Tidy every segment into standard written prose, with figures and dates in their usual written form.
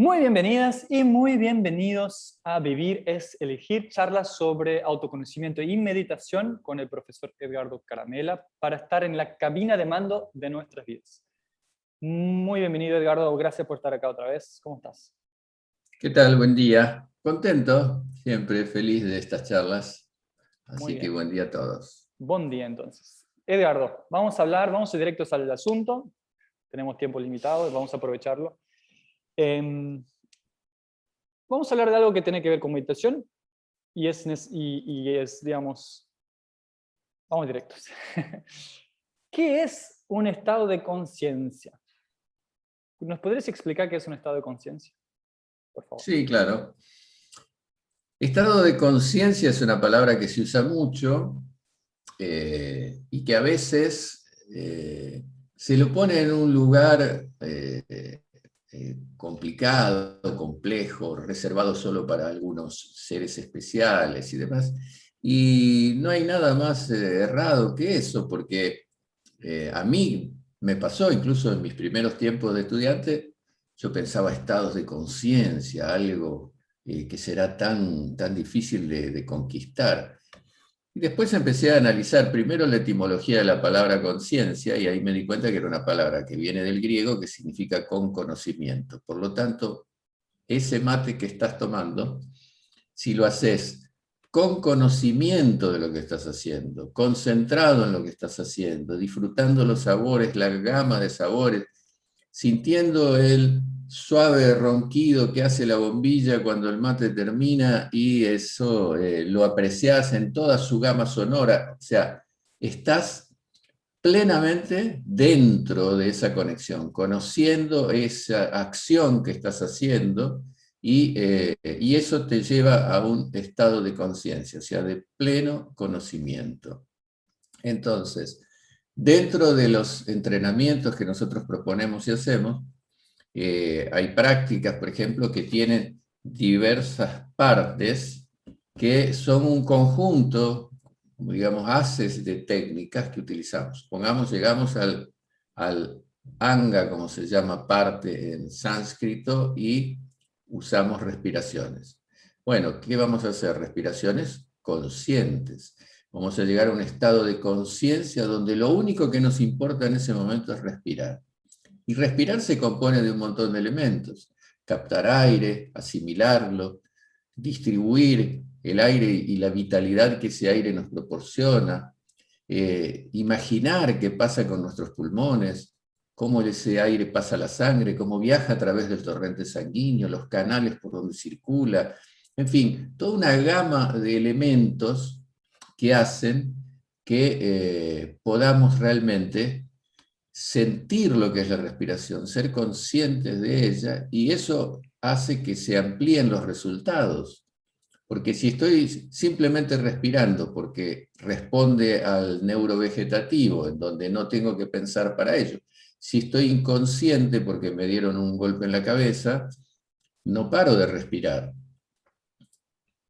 Muy bienvenidas y muy bienvenidos a Vivir es Elegir, charlas sobre autoconocimiento y meditación con el profesor Edgardo Caramela para estar en la cabina de mando de nuestras vidas. Muy bienvenido, Edgardo, gracias por estar acá otra vez. ¿Cómo estás? ¿Qué tal? Buen día. Contento, siempre feliz de estas charlas. Muy Así que bien. buen día a todos. Buen día entonces. Edgardo, vamos directos al asunto. Tenemos tiempo limitado y vamos a aprovecharlo. Vamos a hablar de algo que tiene que ver con meditación y es, digamos, vamos directos. ¿Qué es un estado de conciencia? ¿Nos podrías explicar qué es un estado de conciencia? Por favor. Sí, claro. Estado de conciencia es una palabra que se usa mucho y que a veces se lo pone en un lugar complicado, complejo, reservado solo para algunos seres especiales y demás. Y no hay nada más errado que eso, porque a mí me pasó, incluso en mis primeros tiempos de estudiante, yo pensaba estados de conciencia, algo que será tan difícil de conquistar. Y después empecé a analizar primero la etimología de la palabra conciencia y ahí me di cuenta que era una palabra que viene del griego que significa con conocimiento. Por lo tanto, ese mate que estás tomando, si lo haces con conocimiento de lo que estás haciendo, concentrado en lo que estás haciendo, disfrutando los sabores, la gama de sabores, sintiendo el suave ronquido que hace la bombilla cuando el mate termina y eso lo apreciás en toda su gama sonora, o sea, estás plenamente dentro de esa conexión, conociendo esa acción que estás haciendo y eso te lleva a un estado de conciencia, o sea, de pleno conocimiento. Entonces, dentro de los entrenamientos que nosotros proponemos y hacemos, hay prácticas, por ejemplo, que tienen diversas partes que son un conjunto, como digamos, haces de técnicas que utilizamos. Pongamos, llegamos al anga, como se llama parte en sánscrito, y usamos respiraciones. Bueno, ¿qué vamos a hacer? Respiraciones conscientes. Vamos a llegar a un estado de conciencia donde lo único que nos importa en ese momento es respirar. Y respirar se compone de un montón de elementos. Captar aire, asimilarlo, distribuir el aire y la vitalidad que ese aire nos proporciona, imaginar qué pasa con nuestros pulmones, cómo ese aire pasa a la sangre, cómo viaja a través del torrente sanguíneo, los canales por donde circula, en fin, toda una gama de elementos que hacen que podamos realmente sentir lo que es la respiración, ser conscientes de ella, y eso hace que se amplíen los resultados. Porque si estoy simplemente respirando porque responde al neurovegetativo, en donde no tengo que pensar para ello, si estoy inconsciente porque me dieron un golpe en la cabeza, no paro de respirar.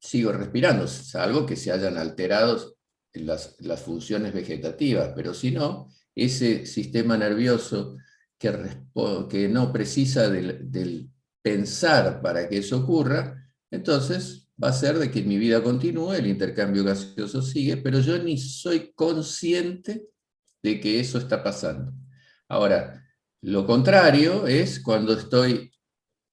Sigo respirando, salvo que se hayan alterado las funciones vegetativas, pero si no, ese sistema nervioso que no precisa del pensar para que eso ocurra, entonces va a ser de que mi vida continúe, el intercambio gaseoso sigue, pero yo ni soy consciente de que eso está pasando. Ahora, lo contrario es cuando estoy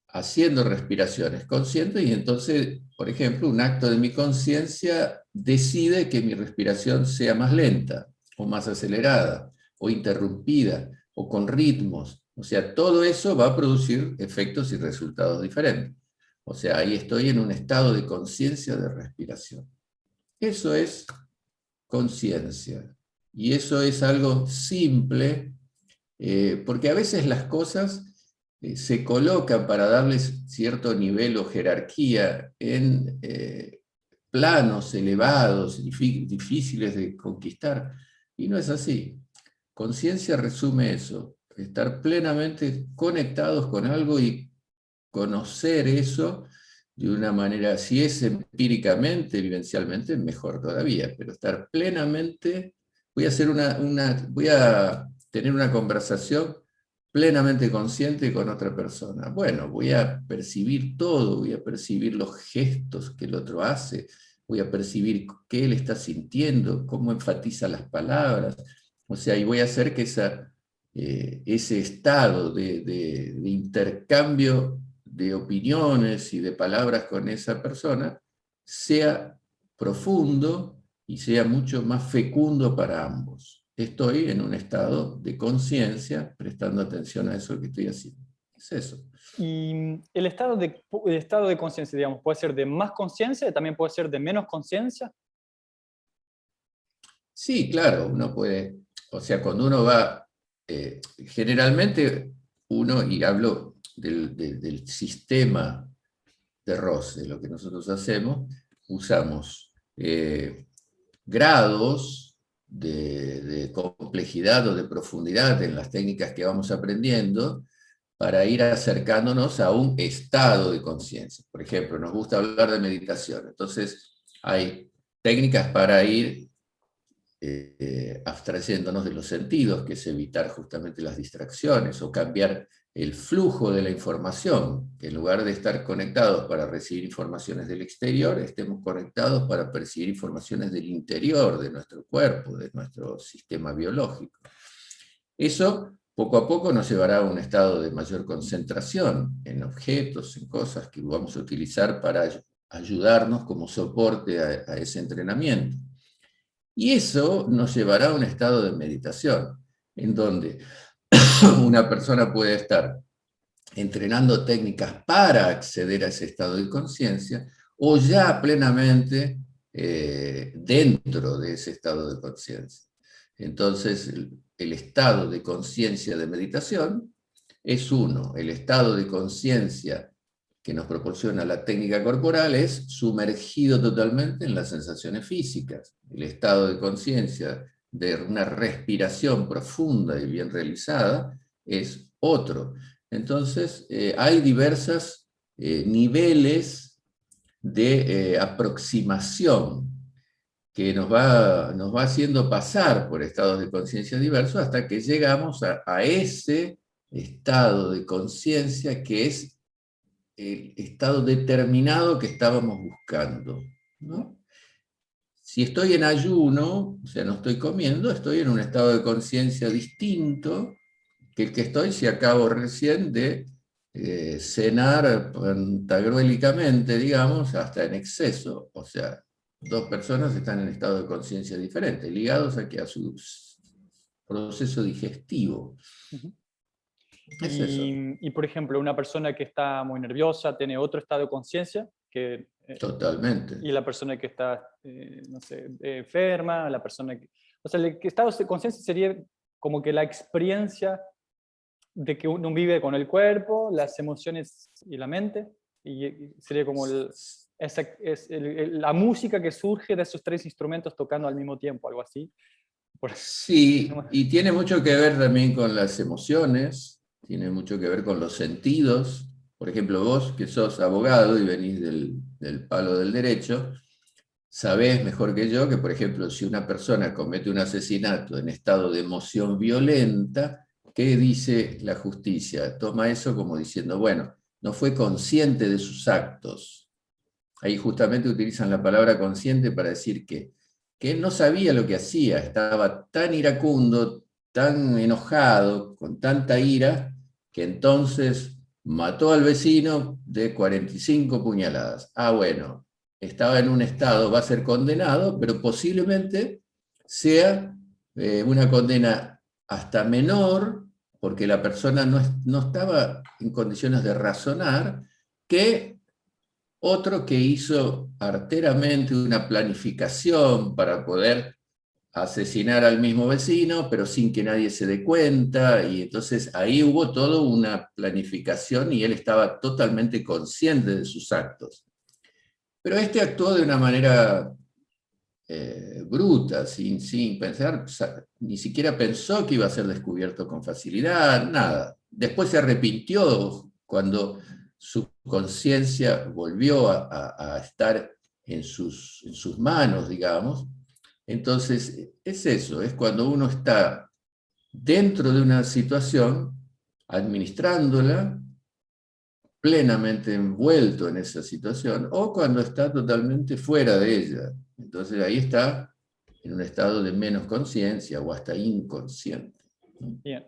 haciendo respiraciones conscientes y entonces, por ejemplo, un acto de mi conciencia decide que mi respiración sea más lenta o más acelerada o interrumpida o con ritmos. O sea, todo eso va a producir efectos y resultados diferentes. O sea, ahí estoy en un estado de conciencia de respiración. Eso es conciencia. Y eso es algo simple, porque a veces las cosas se colocan para darles cierto nivel o jerarquía en planos elevados, difíciles de conquistar, y no es así. Conciencia resume eso, estar plenamente conectados con algo y conocer eso de una manera, si es empíricamente, vivencialmente, mejor todavía, pero estar plenamente, voy a tener una conversación plenamente consciente con otra persona. Bueno, voy a percibir todo, voy a percibir los gestos que el otro hace, voy a percibir qué él está sintiendo, cómo enfatiza las palabras, o sea, y voy a hacer que ese estado de intercambio de opiniones y de palabras con esa persona sea profundo y sea mucho más fecundo para ambos. Estoy en un estado de conciencia, prestando atención a eso que estoy haciendo. Es eso. Y el estado de conciencia, digamos, puede ser de más conciencia, también puede ser de menos conciencia. Sí, claro, uno puede, o sea, cuando uno va, generalmente uno, y hablo del sistema de Ross, de lo que nosotros hacemos, usamos grados de complejidad o de profundidad en las técnicas que vamos aprendiendo para ir acercándonos a un estado de conciencia. Por ejemplo, nos gusta hablar de meditación, entonces hay técnicas para ir abstrayéndonos de los sentidos, que es evitar justamente las distracciones o cambiar el flujo de la información, que en lugar de estar conectados para recibir informaciones del exterior, estemos conectados para percibir informaciones del interior de nuestro cuerpo, de nuestro sistema biológico. Eso poco a poco nos llevará a un estado de mayor concentración en objetos, en cosas que vamos a utilizar para ayudarnos como soporte a ese entrenamiento. Y eso nos llevará a un estado de meditación, en donde una persona puede estar entrenando técnicas para acceder a ese estado de conciencia, o ya plenamente dentro de ese estado de conciencia. Entonces, el estado de conciencia de meditación es uno, el estado de conciencia que nos proporciona la técnica corporal es sumergido totalmente en las sensaciones físicas. El estado de conciencia de una respiración profunda y bien realizada es otro. Entonces, hay diversos niveles de aproximación que nos va haciendo pasar por estados de conciencia diversos hasta que llegamos a ese estado de conciencia que es el estado determinado que estábamos buscando, ¿no? Si estoy en ayuno, o sea, no estoy comiendo, estoy en un estado de conciencia distinto que el que estoy si acabo recién de cenar pantagruélicamente, digamos, hasta en exceso. O sea, dos personas están en estado de conciencia diferente, ligados a su proceso digestivo. Uh-huh. Es eso. Y, por ejemplo, una persona que está muy nerviosa tiene otro estado de conciencia que... Totalmente. Y la persona que está, no sé, enferma, la persona que... O sea, el estado de conciencia sería como que la experiencia de que uno vive con el cuerpo, las emociones y la mente, y sería como la música que surge de esos tres instrumentos tocando al mismo tiempo, algo así. Sí, y tiene mucho que ver también con las emociones, tiene mucho que ver con los sentidos. Por ejemplo, vos que sos abogado y venís del palo del derecho, sabés mejor que yo que, por ejemplo, si una persona comete un asesinato en estado de emoción violenta, ¿qué dice la justicia? Toma eso como diciendo, bueno, no fue consciente de sus actos. Ahí justamente utilizan la palabra consciente para decir que él no sabía lo que hacía, estaba tan iracundo, tan enojado, con tanta ira, que entonces mató al vecino de 45 puñaladas. Ah, bueno, estaba en un estado, va a ser condenado, pero posiblemente sea una condena hasta menor, porque la persona no estaba en condiciones de razonar, que otro que hizo arteramente una planificación para poder asesinar al mismo vecino, pero sin que nadie se dé cuenta, y entonces ahí hubo toda una planificación y él estaba totalmente consciente de sus actos. Pero este actuó de una manera bruta, sin pensar, ni siquiera pensó que iba a ser descubierto con facilidad, nada. Después se arrepintió cuando su conciencia volvió a estar en sus manos, digamos. Entonces, es eso, es cuando uno está dentro de una situación administrándola, plenamente envuelto en esa situación, o cuando está totalmente fuera de ella. Entonces ahí está en un estado de menos conciencia o hasta inconsciente. Bien.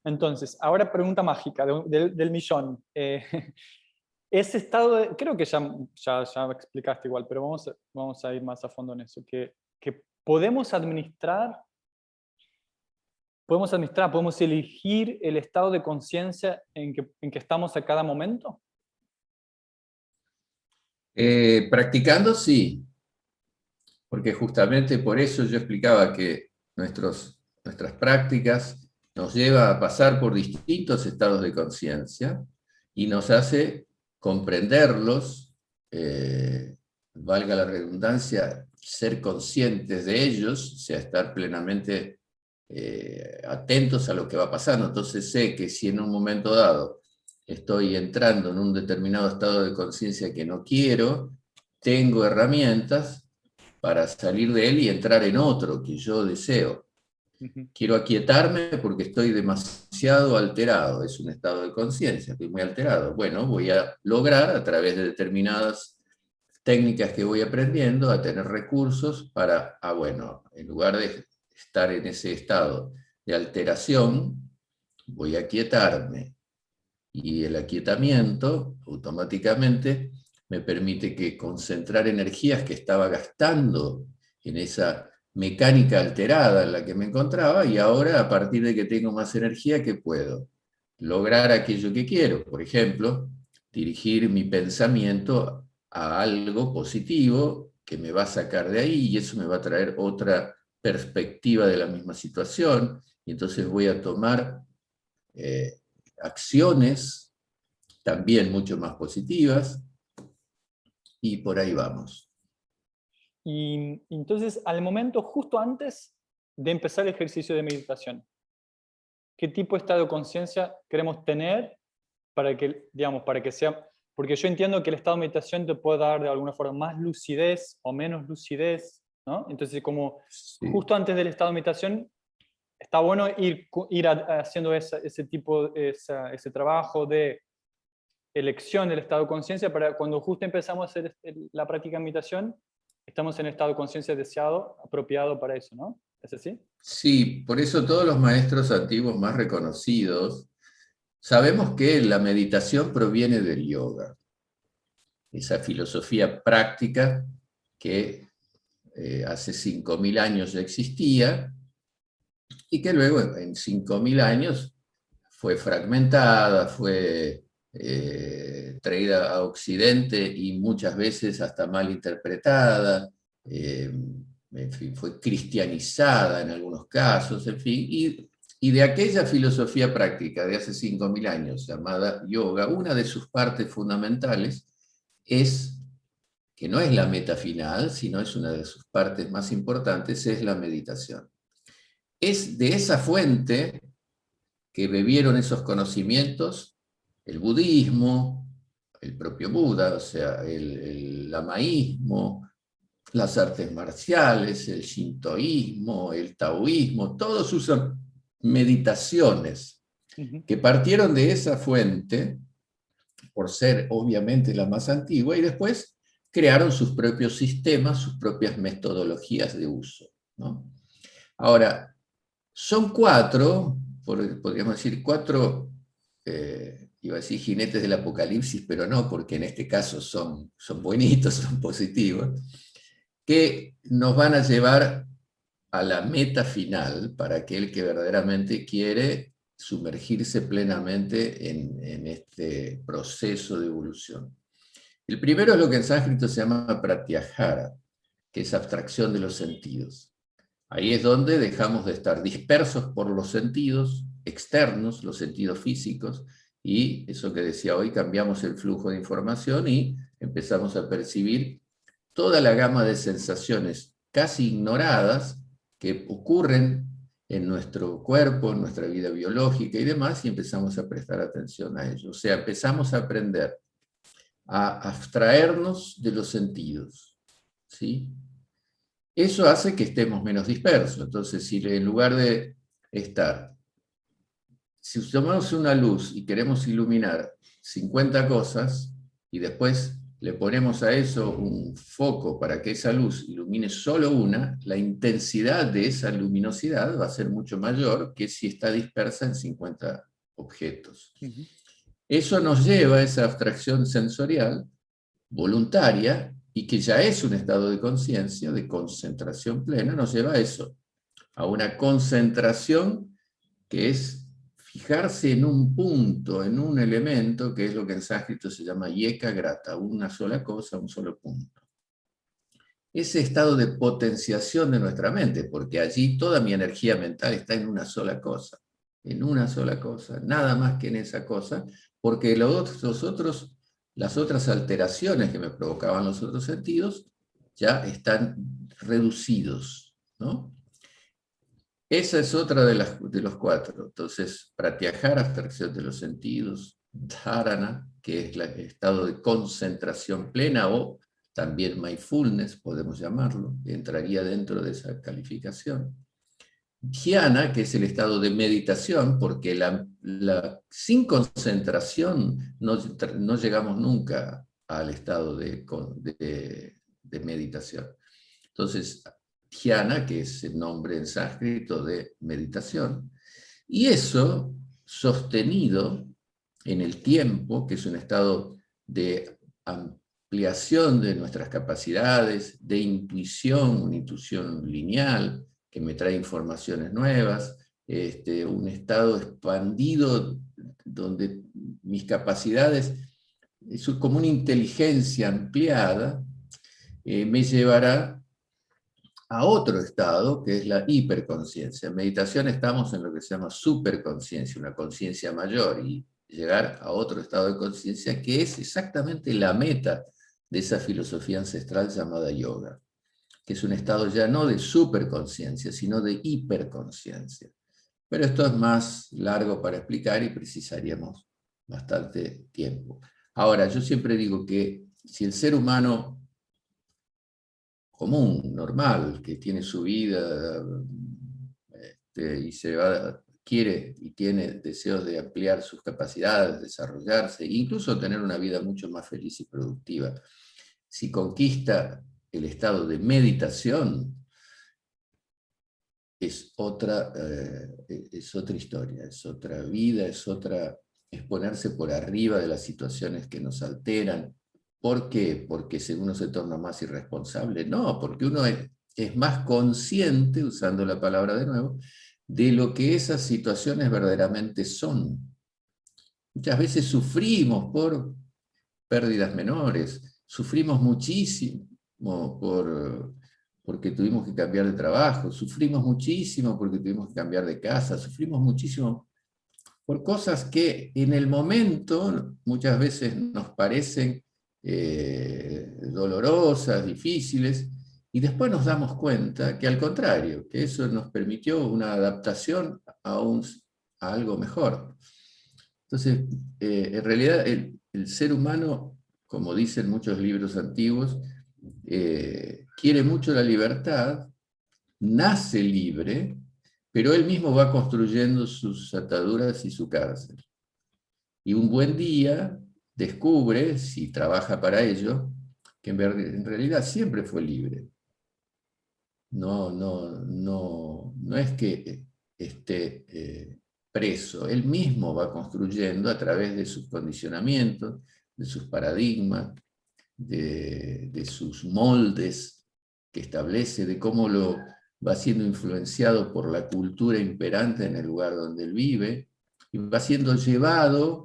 Entonces, ahora pregunta mágica del millón. Ese estado, creo que ya explicaste igual, pero vamos a ir más a fondo en eso, que podemos elegir el estado de conciencia en que estamos a cada momento. Practicando sí, porque justamente por eso yo explicaba que nuestras prácticas nos lleva a pasar por distintos estados de conciencia y nos hace comprenderlos, valga la redundancia, ser conscientes de ellos, o sea, estar plenamente atentos a lo que va pasando. Entonces sé que si en un momento dado estoy entrando en un determinado estado de conciencia que no quiero, tengo herramientas para salir de él y entrar en otro que yo deseo. Quiero aquietarme porque estoy demasiado alterado, es un estado de conciencia, estoy muy alterado. Bueno, voy a lograr a través de determinadas técnicas que voy aprendiendo a tener recursos para, bueno, en lugar de estar en ese estado de alteración, voy a aquietarme. Y el aquietamiento automáticamente me permite que concentrar energías que estaba gastando en esa mecánica alterada en la que me encontraba, y ahora a partir de que tengo más energía, ¿qué puedo? Lograr aquello que quiero. Por ejemplo, dirigir mi pensamiento a algo positivo que me va a sacar de ahí, y eso me va a traer otra perspectiva de la misma situación, y entonces voy a tomar acciones también mucho más positivas, y por ahí vamos. Y entonces, al momento justo antes de empezar el ejercicio de meditación, ¿qué tipo de estado de conciencia queremos tener para que, digamos, para que sea? Porque yo entiendo que el estado de meditación te puede dar de alguna forma más lucidez o menos lucidez, ¿no? Entonces, como Sí. justo antes del estado de meditación, está bueno ir haciendo ese tipo, ese trabajo de elección del estado de conciencia para cuando justo empezamos a hacer la práctica de meditación, estamos en el estado de conciencia deseado, apropiado para eso, ¿no? ¿Es así? Sí, por eso todos los maestros antiguos más reconocidos sabemos que la meditación proviene del yoga, esa filosofía práctica que hace 5.000 años ya existía y que luego en 5.000 años fue fragmentada, fue traída a Occidente y muchas veces hasta mal interpretada, en fin, fue cristianizada en algunos casos, en fin, y de aquella filosofía práctica de hace 5.000 años llamada yoga, una de sus partes fundamentales es, que no es la meta final, sino es una de sus partes más importantes, es la meditación. Es de esa fuente que bebieron esos conocimientos el budismo, el propio Buda, o sea, el lamaísmo, las artes marciales, el shintoísmo, el taoísmo, todos usan meditaciones que partieron de esa fuente, por ser obviamente la más antigua, y después crearon sus propios sistemas, sus propias metodologías de uso, ¿no? Ahora, son cuatro, podríamos decir, cuatro, iba a decir jinetes del apocalipsis, pero no, porque en este caso son buenitos, son positivos, que nos van a llevar a la meta final para aquel que verdaderamente quiere sumergirse plenamente en este proceso de evolución. El primero es lo que en sánscrito se llama pratyahara, que es abstracción de los sentidos. Ahí es donde dejamos de estar dispersos por los sentidos externos, los sentidos físicos, y eso que decía hoy, cambiamos el flujo de información y empezamos a percibir toda la gama de sensaciones casi ignoradas que ocurren en nuestro cuerpo, en nuestra vida biológica y demás, y empezamos a prestar atención a ello. O sea, empezamos a aprender a abstraernos de los sentidos, ¿sí? Eso hace que estemos menos dispersos. Entonces, si en lugar de estar si tomamos una luz y queremos iluminar 50 cosas y después le ponemos a eso un foco para que esa luz ilumine solo una, la intensidad de esa luminosidad va a ser mucho mayor que si está dispersa en 50 objetos. Ujú. Eso nos lleva a esa abstracción sensorial voluntaria y que ya es un estado de conciencia, de concentración plena, nos lleva a eso, a una concentración que es fijarse en un punto, en un elemento, que es lo que en sánscrito se llama yeka grata, una sola cosa, un solo punto. Ese estado de potenciación de nuestra mente, porque allí toda mi energía mental está en una sola cosa, nada más que en esa cosa, porque las otras alteraciones que me provocaban los otros sentidos ya están reducidos, ¿no? Esa es otra de los cuatro. Entonces, pratyahara, abstracción de los sentidos, dharana, que es el estado de concentración plena, o también mindfulness, podemos llamarlo, entraría dentro de esa calificación. Dhyana, que es el estado de meditación, porque sin concentración no llegamos nunca al estado de meditación. Entonces, dhyana, que es el nombre en sánscrito de meditación, y eso sostenido en el tiempo, que es un estado de ampliación de nuestras capacidades, de intuición, una intuición lineal, que me trae informaciones nuevas, un estado expandido donde mis capacidades, es como una inteligencia ampliada, me llevará a otro estado, que es la hiperconciencia. En meditación estamos en lo que se llama superconciencia, una conciencia mayor, y llegar a otro estado de conciencia que es exactamente la meta de esa filosofía ancestral llamada yoga, que es un estado ya no de superconciencia, sino de hiperconciencia. Pero esto es más largo para explicar y precisaríamos bastante tiempo. Ahora, yo siempre digo que si el ser humano común, normal, que tiene su vida y quiere y tiene deseos de ampliar sus capacidades, desarrollarse, e incluso tener una vida mucho más feliz y productiva. Si conquista el estado de meditación, es otra historia, es otra vida, es ponerse por arriba de las situaciones que nos alteran. ¿Por qué? Porque uno se torna más irresponsable. No, porque uno es más consciente, usando la palabra de nuevo, de lo que esas situaciones verdaderamente son. Muchas veces sufrimos por pérdidas menores, sufrimos muchísimo porque tuvimos que cambiar de trabajo, sufrimos muchísimo porque tuvimos que cambiar de casa, sufrimos muchísimo por cosas que en el momento muchas veces nos parecen dolorosas, difíciles, y después nos damos cuenta que al contrario, que eso nos permitió una adaptación a algo mejor. Entonces, en realidad el ser humano, como dicen muchos libros antiguos, quiere mucho la libertad, nace libre, pero él mismo va construyendo sus ataduras y su cárcel. Y un buen día descubre, si trabaja para ello, que en realidad siempre fue libre. No es que esté preso, él mismo va construyendo a través de sus condicionamientos, de sus paradigmas, de sus moldes que establece, de cómo lo va siendo influenciado por la cultura imperante en el lugar donde él vive, y va siendo llevado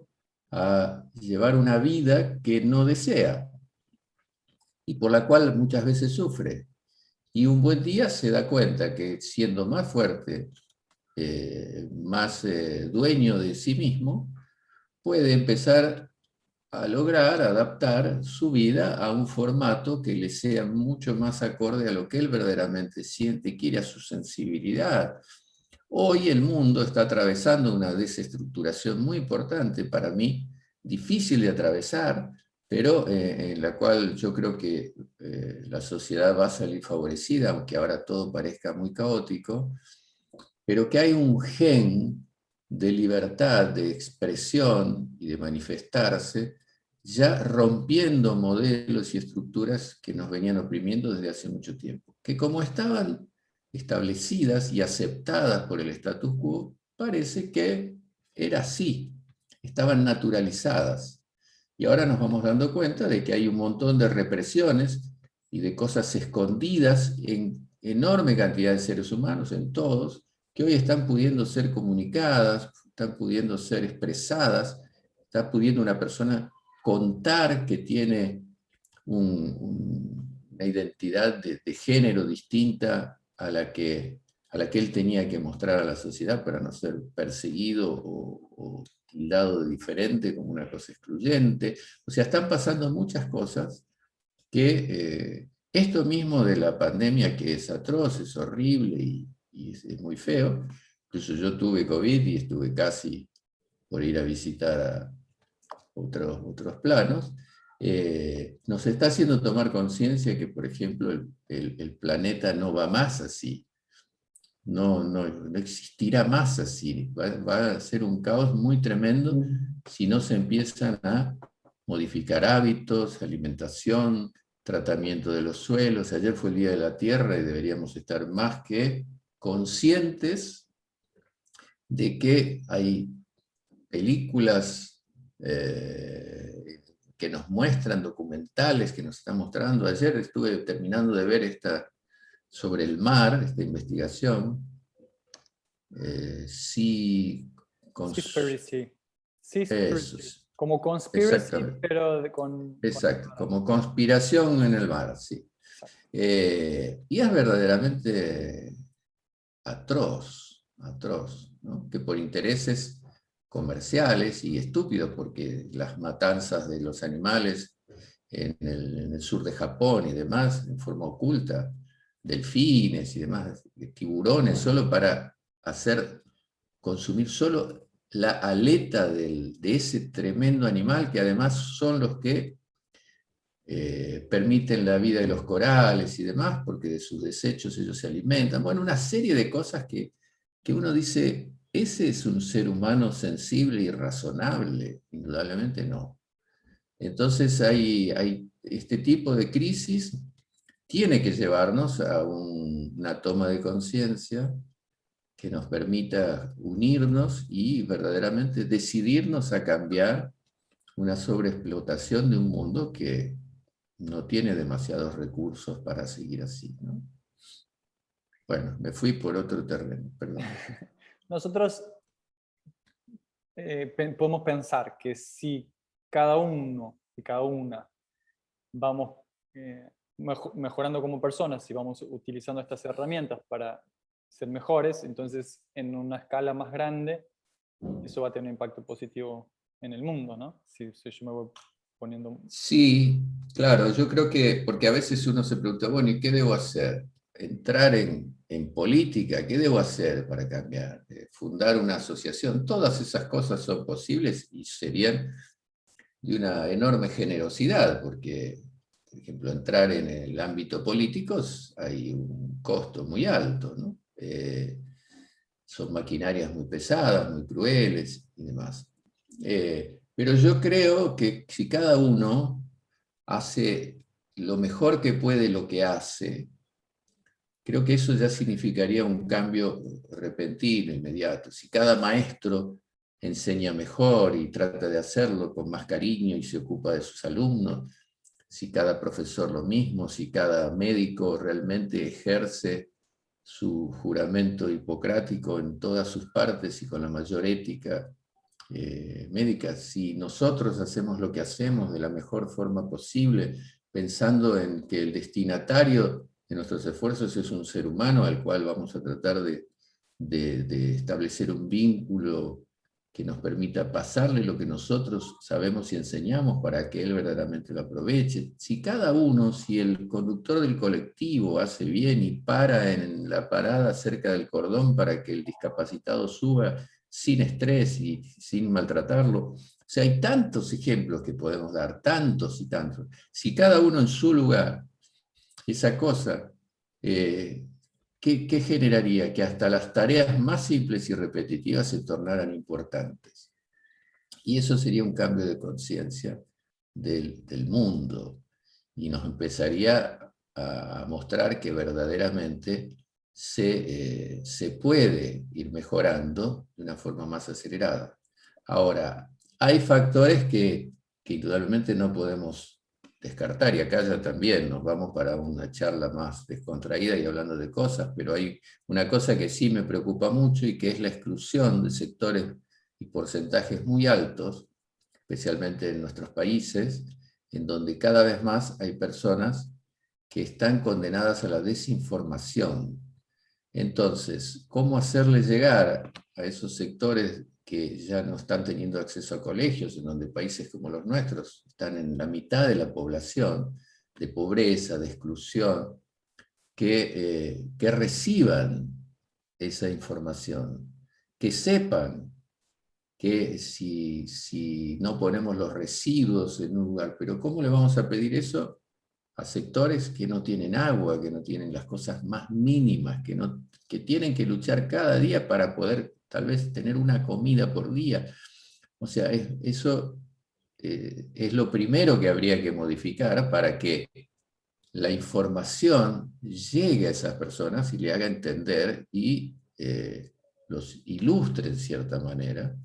a llevar una vida que no desea y por la cual muchas veces sufre. Y un buen día se da cuenta que siendo más fuerte, más dueño de sí mismo, puede empezar a lograr adaptar su vida a un formato que le sea mucho más acorde a lo que él verdaderamente siente y quiere, a su sensibilidad. Hoy el mundo está atravesando una desestructuración muy importante para mí, difícil de atravesar, pero en la cual yo creo que la sociedad va a salir favorecida, aunque ahora todo parezca muy caótico, pero que hay un gen de libertad, de expresión y de manifestarse, ya rompiendo modelos y estructuras que nos venían oprimiendo desde hace mucho tiempo, que como estaban establecidas y aceptadas por el status quo, parece que era así, estaban naturalizadas. Y ahora nos vamos dando cuenta de que hay un montón de represiones y de cosas escondidas en enorme cantidad de seres humanos, en todos, que hoy están pudiendo ser comunicadas, están pudiendo ser expresadas, está pudiendo una persona contar que tiene una identidad de género distinta a la que él tenía que mostrar a la sociedad para no ser perseguido o tildado de diferente como una cosa excluyente. O sea, están pasando muchas cosas que esto mismo de la pandemia, que es atroz, es horrible y es muy feo. Incluso yo tuve COVID y estuve casi por ir a visitar a otros planos, nos está haciendo tomar conciencia que, por ejemplo, el planeta no va más así, no existirá más así, va a ser un caos muy tremendo si no se empiezan a modificar hábitos, alimentación, tratamiento de los suelos. Ayer fue el Día de la Tierra y deberíamos estar más que conscientes de que hay películas que nos muestran, documentales que nos están mostrando. Ayer estuve terminando de ver esta sobre el mar, esta investigación. Sí, Seaspiracy. eso, Seaspiracy. Como conspiracy, exactamente. pero con el Exacto, mar. como conspiración en el mar, sí. Exacto. Y es verdaderamente atroz, atroz, ¿no? Que por intereses comerciales y estúpidos, porque las matanzas de los animales en el sur de Japón y demás, en forma oculta, delfines y demás, tiburones, solo para consumir solo la aleta de ese tremendo animal, que además son los que permiten la vida de los corales y demás, porque de sus desechos ellos se alimentan. Bueno, una serie de cosas que uno dice, ¿ese es un ser humano sensible y razonable? Indudablemente no. Entonces hay este tipo de crisis, tiene que llevarnos a una toma de conciencia que nos permita unirnos y verdaderamente decidirnos a cambiar una sobreexplotación de un mundo que no tiene demasiados recursos para seguir así, ¿no? Bueno, me fui por otro terreno, perdón. Nosotros podemos pensar que si cada uno y cada una vamos mejorando como personas, si vamos utilizando estas herramientas para ser mejores, entonces en una escala más grande, eso va a tener un impacto positivo en el mundo, ¿no? Si yo me voy poniendo... Sí, claro, yo creo que, porque a veces uno se pregunta, bueno, ¿y qué debo hacer? Entrar en política, ¿qué debo hacer para cambiar? Fundar una asociación, todas esas cosas son posibles y serían de una enorme generosidad, porque, por ejemplo, entrar en el ámbito político hay un costo muy alto, ¿no? Son maquinarias muy pesadas, muy crueles y demás. Pero yo creo que si cada uno hace lo mejor que puede lo que hace, creo que eso ya significaría un cambio repentino, inmediato. Si cada maestro enseña mejor y trata de hacerlo con más cariño y se ocupa de sus alumnos, si cada profesor lo mismo, si cada médico realmente ejerce su juramento hipocrático en todas sus partes y con la mayor ética médica, si nosotros hacemos lo que hacemos de la mejor forma posible, pensando en que el destinatario de nuestros esfuerzos es un ser humano al cual vamos a tratar de establecer un vínculo que nos permita pasarle lo que nosotros sabemos y enseñamos para que él verdaderamente lo aproveche. Si cada uno, si el conductor del colectivo hace bien y para en la parada cerca del cordón para que el discapacitado suba sin estrés y sin maltratarlo, o sea, hay tantos ejemplos que podemos dar, tantos y tantos. Si cada uno en su lugar, esa cosa, ¿qué generaría? Que hasta las tareas más simples y repetitivas se tornaran importantes. Y eso sería un cambio de conciencia del mundo y nos empezaría a mostrar que verdaderamente se puede ir mejorando de una forma más acelerada. Ahora, hay factores que indudablemente no podemos descartar, y acá ya también nos vamos para una charla más descontraída y hablando de cosas, pero hay una cosa que sí me preocupa mucho y que es la exclusión de sectores y porcentajes muy altos, especialmente en nuestros países, en donde cada vez más hay personas que están condenadas a la desinformación. Entonces, ¿cómo hacerle llegar a esos sectores que ya no están teniendo acceso a colegios, en donde países como los nuestros están en la mitad de la población, de pobreza, de exclusión, que reciban esa información, que sepan que si no ponemos los residuos en un lugar, pero ¿cómo le vamos a pedir eso a sectores que no tienen agua, que no tienen las cosas más mínimas, que tienen que luchar cada día para poder tal vez tener una comida por día? O sea, eso es lo primero que habría que modificar para que la información llegue a esas personas y le haga entender y los ilustre en cierta manera.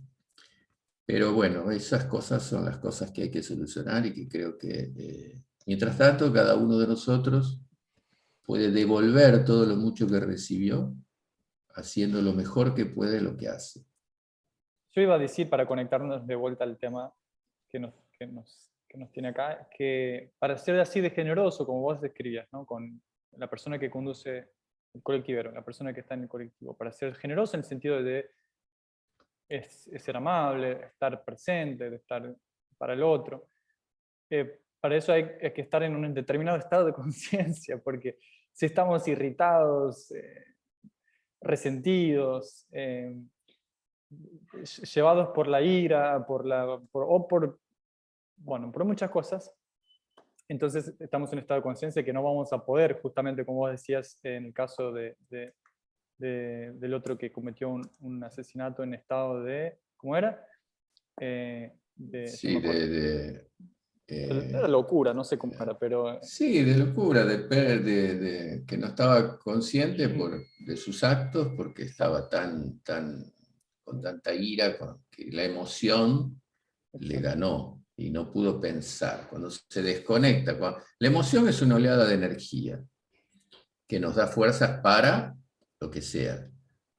Pero bueno, esas cosas son las cosas que hay que solucionar y que creo que, mientras tanto, cada uno de nosotros puede devolver todo lo mucho que recibió, haciendo lo mejor que puede lo que hace. Yo iba a decir, para conectarnos de vuelta al tema que nos tiene acá, que para ser así de generoso, como vos describías, ¿no? Con la persona que conduce el colectivero, la persona que está en el colectivo, para ser generoso en el sentido de es ser amable, estar presente, de estar para el otro. Para eso hay que estar en un determinado estado de conciencia, porque si estamos irritados, resentidos, llevados por la ira, bueno, por muchas cosas, entonces estamos en un estado de conciencia que no vamos a poder, justamente como vos decías, en el caso del otro que cometió un asesinato en estado de, ¿cómo era? No me Sí, acuerdo. Era eh, locura, no sé cómo era, pero sí, de locura, de que no estaba consciente de sus actos porque estaba con tanta ira, que la emoción le exacto. ganó y no pudo pensar. Cuando se desconecta, la emoción es una oleada de energía que nos da fuerzas para lo que sea,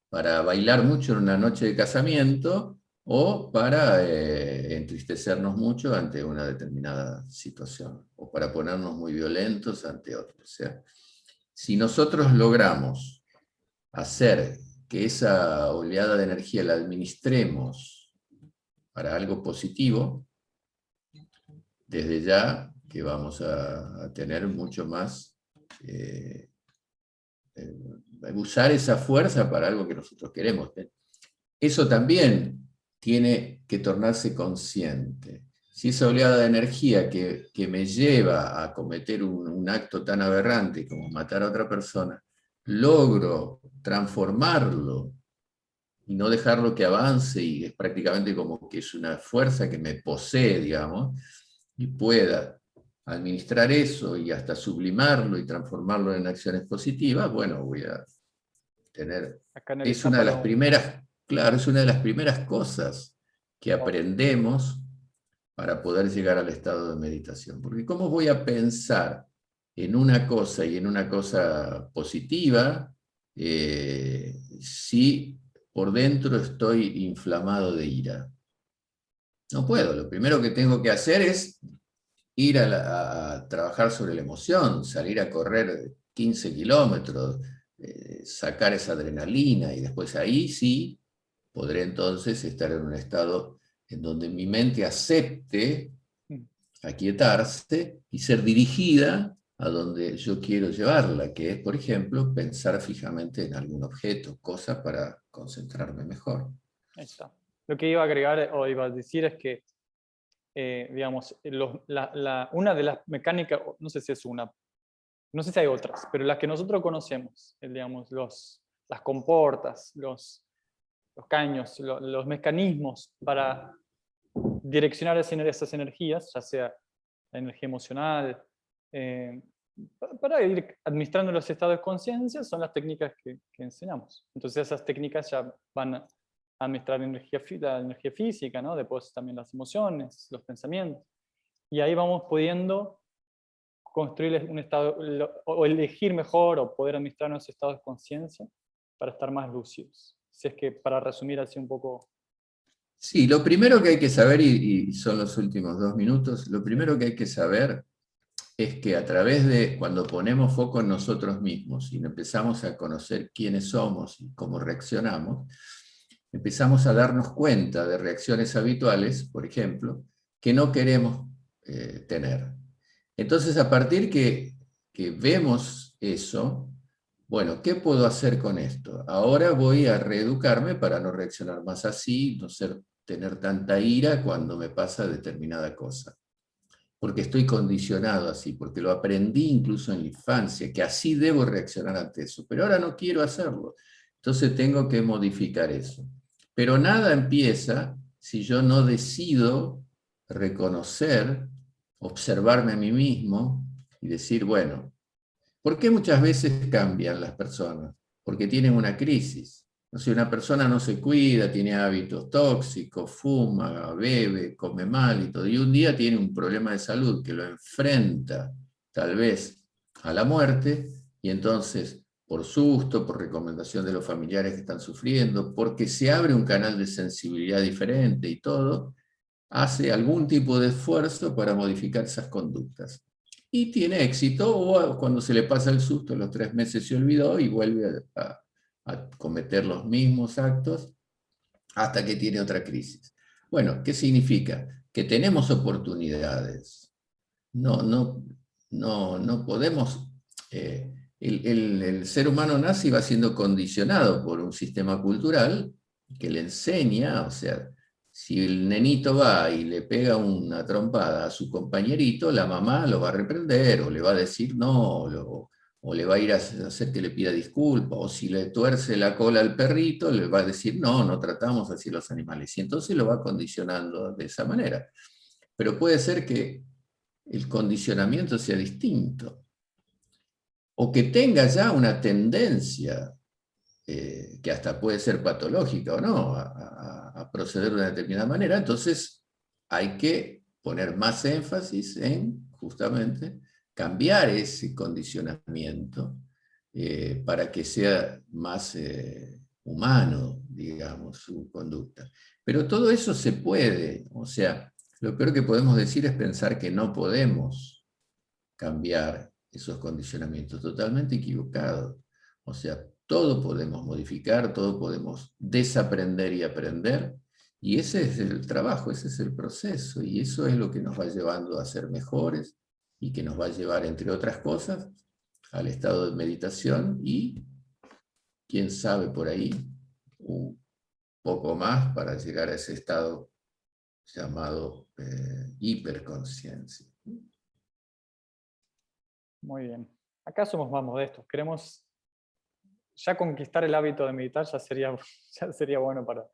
para bailar mucho en una noche de casamiento o para entristecernos mucho ante una determinada situación, o para ponernos muy violentos ante otros. O sea, si nosotros logramos hacer que esa oleada de energía la administremos para algo positivo, desde ya que vamos a tener mucho más, usar esa fuerza para algo que nosotros queremos. Eso también tiene que tornarse consciente. Si esa oleada de energía que me lleva a cometer un acto tan aberrante como matar a otra persona, logro transformarlo y no dejarlo que avance, y es prácticamente como que es una fuerza que me posee, digamos, y pueda administrar eso y hasta sublimarlo y transformarlo en acciones positivas, bueno, voy a tener, A es canalizar una de para las un... primeras, claro, es una de las primeras cosas que Wow. aprendemos para poder llegar al estado de meditación. Porque ¿cómo voy a pensar en una cosa y en una cosa positiva si por dentro estoy inflamado de ira? No puedo. Lo primero que tengo que hacer es ir a trabajar sobre la emoción, salir a correr 15 kilómetros, sacar esa adrenalina, y después ahí sí podré entonces estar en un estado en donde mi mente acepte aquietarse y ser dirigida a donde yo quiero llevarla, que es, por ejemplo, pensar fijamente en algún objeto, cosa para concentrarme mejor. Ahí está. Lo que iba a agregar o iba a decir es que, digamos, una de las mecánicas, no sé si es una, no sé si hay otras, pero las que nosotros conocemos, digamos, las comportas, los caños, los mecanismos para direccionar esas energías, ya sea la energía emocional, eh, para ir administrando los estados de conciencia, son las técnicas que enseñamos. Entonces esas técnicas ya van a administrar la energía física, ¿no? Después también las emociones, los pensamientos. Y ahí vamos pudiendo construir un estado, o elegir mejor, o poder administrar nuestros estados de conciencia para estar más lúcidos. Si es que para resumir así un poco. Sí, lo primero que hay que saber, y son los últimos 2 minutos, lo primero que hay que saber es que a través de cuando ponemos foco en nosotros mismos y empezamos a conocer quiénes somos y cómo reaccionamos, empezamos a darnos cuenta de reacciones habituales, por ejemplo, que no queremos tener. Entonces, a partir que vemos eso, bueno, ¿qué puedo hacer con esto? Ahora voy a reeducarme para no reaccionar más así, no tener tanta ira cuando me pasa determinada cosa. Porque estoy condicionado así, porque lo aprendí incluso en la infancia, que así debo reaccionar ante eso, pero ahora no quiero hacerlo. Entonces tengo que modificar eso. Pero nada empieza si yo no decido reconocer, observarme a mí mismo y decir, bueno, ¿por qué muchas veces cambian las personas? Porque tienen una crisis. Si una persona no se cuida, tiene hábitos tóxicos, fuma, bebe, come mal y todo, y un día tiene un problema de salud que lo enfrenta tal vez a la muerte, y entonces, por susto, por recomendación de los familiares que están sufriendo, porque se abre un canal de sensibilidad diferente y todo, hace algún tipo de esfuerzo para modificar esas conductas. Y tiene éxito, o cuando se le pasa el susto, los 3 meses se olvidó y vuelve a cometer los mismos actos hasta que tiene otra crisis. Bueno, ¿qué significa? Que tenemos oportunidades. No podemos... el ser humano nace y va siendo condicionado por un sistema cultural que le enseña, o sea, si el nenito va y le pega una trompada a su compañerito, la mamá lo va a reprender o le va a decir no, o le va a ir a hacer que le pida disculpas, o si le tuerce la cola al perrito, le va a decir no, no tratamos así los animales, y entonces lo va condicionando de esa manera. Pero puede ser que el condicionamiento sea distinto, o que tenga ya una tendencia que hasta puede ser patológica o no, a proceder de una determinada manera, entonces hay que poner más énfasis en justamente cambiar ese condicionamiento para que sea más humano, digamos, su conducta. Pero todo eso se puede, o sea, lo peor que podemos decir es pensar que no podemos cambiar esos condicionamientos, totalmente equivocado. O sea, todo podemos modificar, todo podemos desaprender y aprender, y ese es el trabajo, ese es el proceso, y eso es lo que nos va llevando a ser mejores, y que nos va a llevar, entre otras cosas, al estado de meditación, y quién sabe por ahí, un poco más para llegar a ese estado llamado hiperconsciencia. Muy bien. Acá somos más modestos. Queremos ya conquistar el hábito de meditar, ya sería bueno para...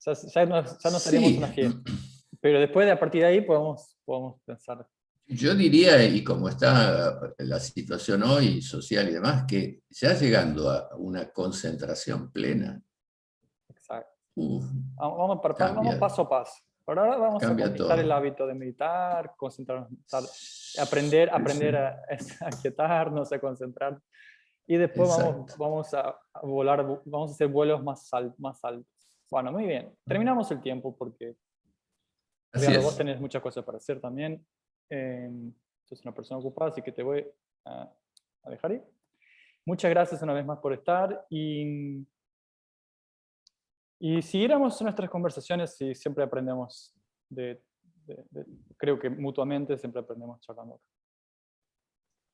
Ya nos haríamos Sí, una fiesta. Pero después, a partir de ahí, podemos pensar. yo diría, y como está la situación hoy, social y demás, que ya llegando a una concentración plena, Exacto. uf, Vamos cambia, paso a paso. Por ahora vamos a cambia conquistar el todo. hábito de meditar, concentrarnos, aprender Sí, sí, a quietarnos, a concentrar. Y después exacto. vamos a volar, vamos a hacer vuelos más altos. Bueno, muy bien. Terminamos el tiempo porque, Así Edgardo, vos es. tenés muchas cosas para hacer también. Sos una persona ocupada, así que te voy a dejar ir. Muchas gracias una vez más por estar y siguiéramos nuestras conversaciones y siempre aprendemos creo que mutuamente siempre aprendemos charlando.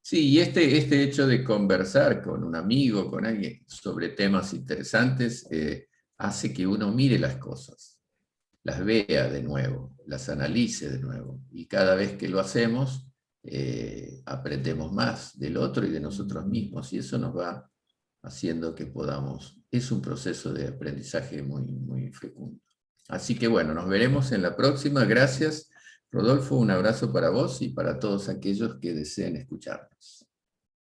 Sí, y este hecho de conversar con un amigo, con alguien sobre temas interesantes, hace que uno mire las cosas, las vea de nuevo, las analice de nuevo. Y cada vez que lo hacemos, aprendemos más del otro y de nosotros mismos, y eso nos va haciendo que podamos, es un proceso de aprendizaje muy, muy fecundo. Así que bueno, nos veremos en la próxima. Gracias, Rodolfo, un abrazo para vos y para todos aquellos que deseen escucharnos.